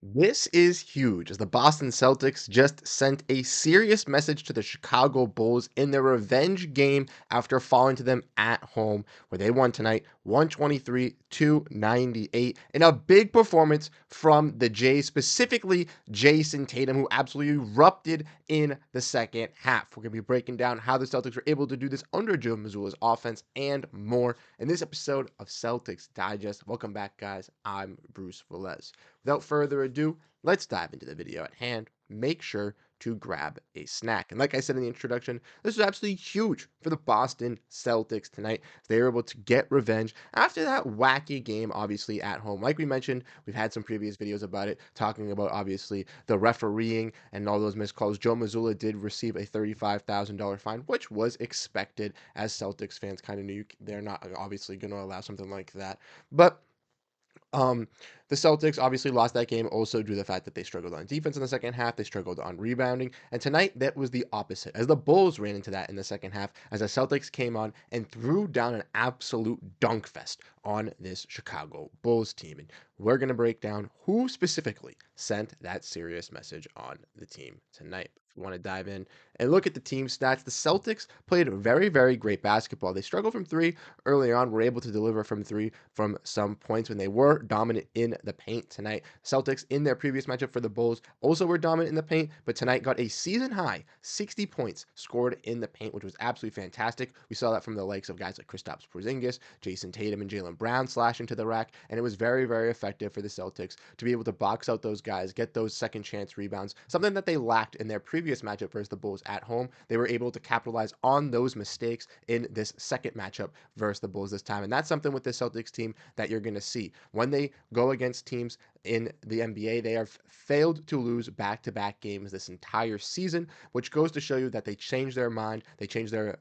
This is huge as the Boston Celtics just sent a serious message to the Chicago Bulls in their revenge game after falling to them at home, where they won tonight 123 to 98 in a big performance from the Jays, specifically Jayson Tatum, who absolutely erupted in the second half. We're going to be breaking down how the Celtics were able to do this under Joe Mazzulla's offense and more in this episode of Celtics Digest. Welcome back, guys. I'm Bruce Velez. Without further ado, let's dive into the video at hand. Make sure to grab a snack. And like I said in the introduction, this was absolutely huge for the Boston Celtics tonight. They were able to get revenge after that wacky game, obviously, at home. Like we mentioned, we've had some previous videos about it, talking about, obviously, the refereeing and all those missed calls. Joe Mazzulla did receive a $35,000 fine, which was expected, as Celtics fans kind of knew they're not obviously going to allow something like that. But um, the Celtics obviously lost that game also due to the fact that they struggled on defense in the second half. They struggled on rebounding. And tonight, that was the opposite, as the Bulls ran into that in the second half, as the Celtics came on and threw down an absolute dunk fest on this Chicago Bulls team. And we're going to break down who specifically sent that serious message on the team tonight. If you want to dive in and look at the team stats, the Celtics played very, very great basketball. They struggled from three early on, were able to deliver from three from some points when they were dominant in the paint tonight. Celtics in their previous matchup for the Bulls also were dominant in the paint, but tonight got a season high 60 points scored in the paint, which was absolutely fantastic. We saw that from the likes of guys like Kristaps Porziņģis, Jayson Tatum, and Jaylen Brown slash into the rack, and it was very, very effective for the Celtics to be able to box out those guys, get those second chance rebounds, something that they lacked in their previous matchup versus the Bulls at home. They were able to capitalize on those mistakes in this second matchup versus the Bulls this time, and that's something with the Celtics team that you're going to see when they go against teams in the NBA. They have failed to lose back-to-back games this entire season, which goes to show you that they change their mind, they change their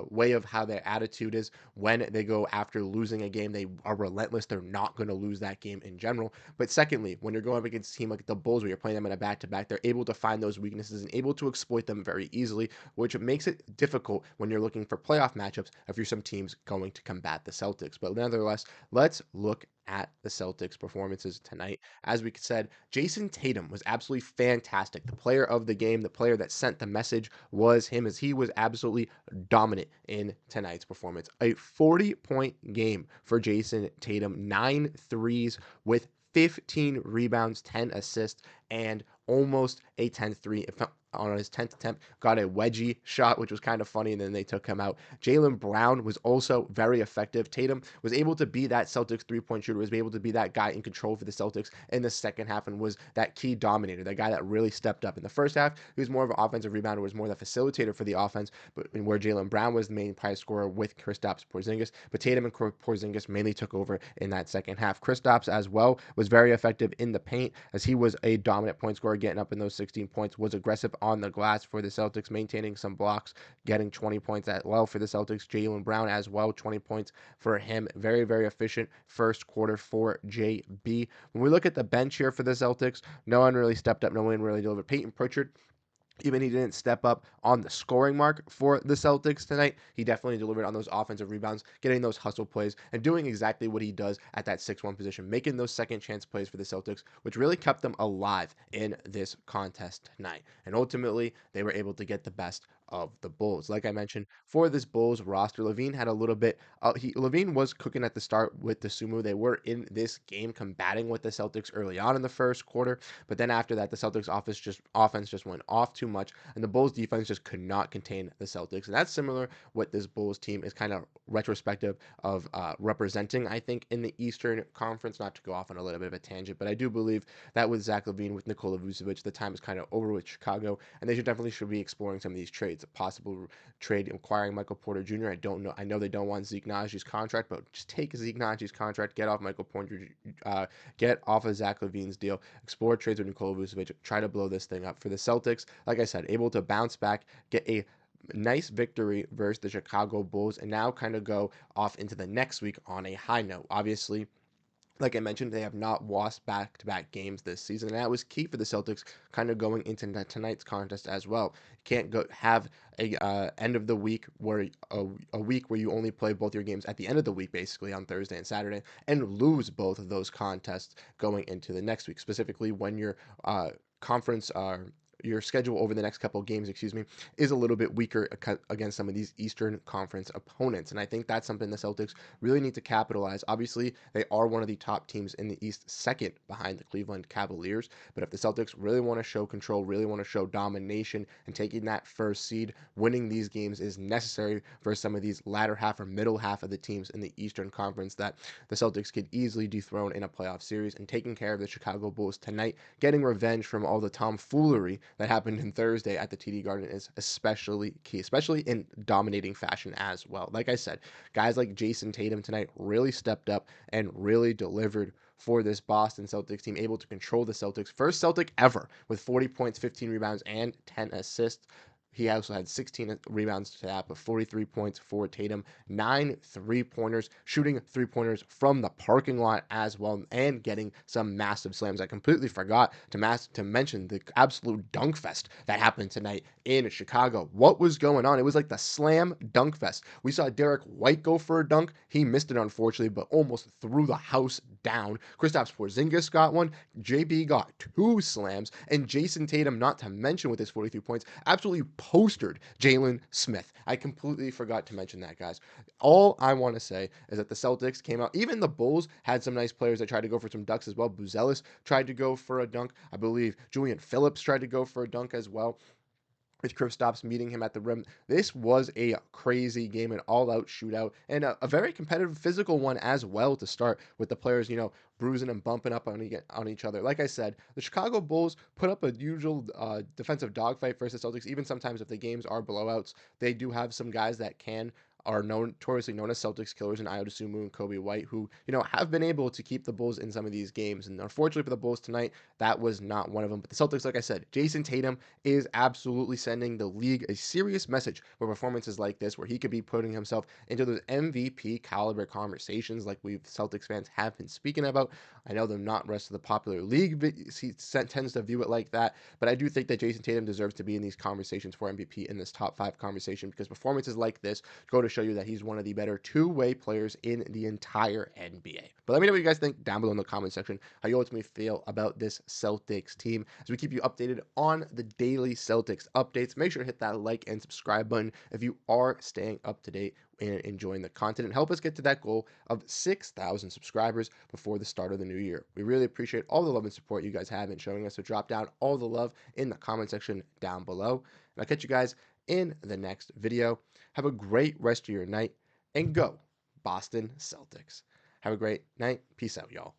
way of how their attitude is when they go after losing a game. They are relentless. They're not going to lose that game in general. But secondly, when you're going up against a team like the Bulls, where you're playing them in a back-to-back, they're able to find those weaknesses and able to exploit them very easily, which makes it difficult when you're looking for playoff matchups if you're some teams going to combat the Celtics. But nevertheless, let's look at the Celtics performances tonight. As we said, Jayson Tatum was absolutely fantastic. The player of the game, the player that sent the message was him, as he was absolutely dominant in tonight's performance. A 40-point game for Jayson Tatum, 9 threes with 15 rebounds, 10 assists, and almost a 10th three on his 10th attempt. Got a wedgie shot, which was kind of funny, and then they took him out. Jaylen Brown was also very effective. Tatum was able to be that Celtics three-point shooter, was able to be that guy in control for the Celtics in the second half, and was that key dominator, that guy that really stepped up. In the first half, he was more of an offensive rebounder, was more the facilitator for the offense, but where Jaylen Brown was the main prize scorer with Kristaps Porziņģis. But Tatum and Porziņģis mainly took over in that second half. Kristaps as well was very effective in the paint, as he was a dominant point scorer, getting up in those 16 points, was aggressive on the glass for the Celtics, maintaining some blocks, getting 20 points as well for the Celtics. Jaylen Brown as well, 20 points for him. Very, very efficient first quarter for JB. When we look at the bench here for the Celtics, no one really stepped up. No one really delivered. Peyton Pritchard, even he didn't step up on the scoring mark for the Celtics tonight, he definitely delivered on those offensive rebounds, getting those hustle plays, and doing exactly what he does at that 6-1 position, making those second chance plays for the Celtics, which really kept them alive in this contest tonight. And ultimately, they were able to get the best of the Bulls. Like I mentioned, for this Bulls roster, LaVine had a little bit. LaVine was cooking at the start with the Sumo. They were in this game combating with the Celtics early on in the first quarter, but then after that, the Celtics offense just went off too much, and the Bulls defense just could not contain the Celtics. And that's similar what this Bulls team is kind of retrospective of representing, I think, in the Eastern Conference. Not to go off on a little bit of a tangent, but I do believe that with Zach LaVine, with Nikola Vucevic, the time is kind of over with Chicago, and they should be exploring some of these trades. A possible trade acquiring Michael Porter Jr. I don't know. I know they don't want Zeke Najee's contract, but just take Zeke Najee's contract, get off Michael Porter, get off of Zach LaVine's deal, explore trades with Nikola Vucevic, try to blow this thing up for the Celtics. Like I said, able to bounce back, get a nice victory versus the Chicago Bulls, and now kind of go off into the next week on a high note. Obviously, Like I mentioned, they have not lost back-to-back games this season, and that was key for the Celtics kind of going into tonight's contest as well. You can't go have a end of the week where a week where you only play both your games at the end of the week, basically on Thursday and Saturday, and lose both of those contests going into the next week. Specifically, when your conference your schedule over the next couple of games, excuse me, is a little bit weaker against some of these Eastern Conference opponents. And I think that's something the Celtics really need to capitalize. Obviously, they are one of the top teams in the East, second behind the Cleveland Cavaliers. But if the Celtics really want to show control, really want to show domination, and taking that first seed, winning these games is necessary for some of these latter half or middle half of the teams in the Eastern Conference that the Celtics could easily dethrone in a playoff series. And taking care of the Chicago Bulls tonight, getting revenge from all the tomfoolery that happened in Thursday at the TD Garden is especially key, especially in dominating fashion as well. Like I said, guys like Jayson Tatum tonight really stepped up and really delivered for this Boston Celtics team, able to control the Celtics. First Celtic ever with 40 points, 15 rebounds, and 10 assists. He also had 16 rebounds to that, but 43 points for Tatum, 9 3-pointers, shooting 3-pointers from the parking lot as well, and getting some massive slams. I completely forgot to mention the absolute dunk fest that happened tonight in Chicago. What was going on? It was like the slam dunk fest. We saw Derrick White go for a dunk. He missed it, unfortunately, but almost threw the house down. Kristaps Porziņģis got one. JB got 2 slams, and Jayson Tatum, not to mention with his 43 points, absolutely postered Jalen Smith. I completely forgot to mention that, guys. All I want to say is that the Celtics came out. Even the Bulls had some nice players that tried to go for some dunks as well. Buzelis tried to go for a dunk. I believe Julian Phillips tried to go for a dunk as well, with Kristaps meeting him at the rim. This was a crazy game, an all-out shootout, and a very competitive physical one as well to start, with the players, bruising and bumping up on each other. Like I said, the Chicago Bulls put up a usual defensive dogfight versus the Celtics. Even sometimes if the games are blowouts, they do have some guys that are notoriously known as Celtics killers, and Ayo Dosunmu and Kobe White, who, have been able to keep the Bulls in some of these games. And unfortunately for the Bulls tonight, that was not one of them. But the Celtics, like I said, Jayson Tatum is absolutely sending the league a serious message with performances like this, where he could be putting himself into those MVP caliber conversations like we Celtics fans have been speaking about. I know they're not rest of the popular league, but he tends to view it like that. But I do think that Jayson Tatum deserves to be in these conversations for MVP, in this top 5 conversation, because performances like this go to show you that he's one of the better two-way players in the entire NBA. But let me know what you guys think down below in the comment section, how you ultimately feel about this Celtics team. As we keep you updated on the daily Celtics updates, make sure to hit that like and subscribe button if you are staying up to date and enjoying the content, and help us get to that goal of 6,000 subscribers before the start of the new year. We really appreciate all the love and support you guys have been showing us, so drop down all the love in the comment section down below. And I'll catch you guys in the next video. Have a great rest of your night, and go Boston Celtics. Have a great night. Peace out, y'all.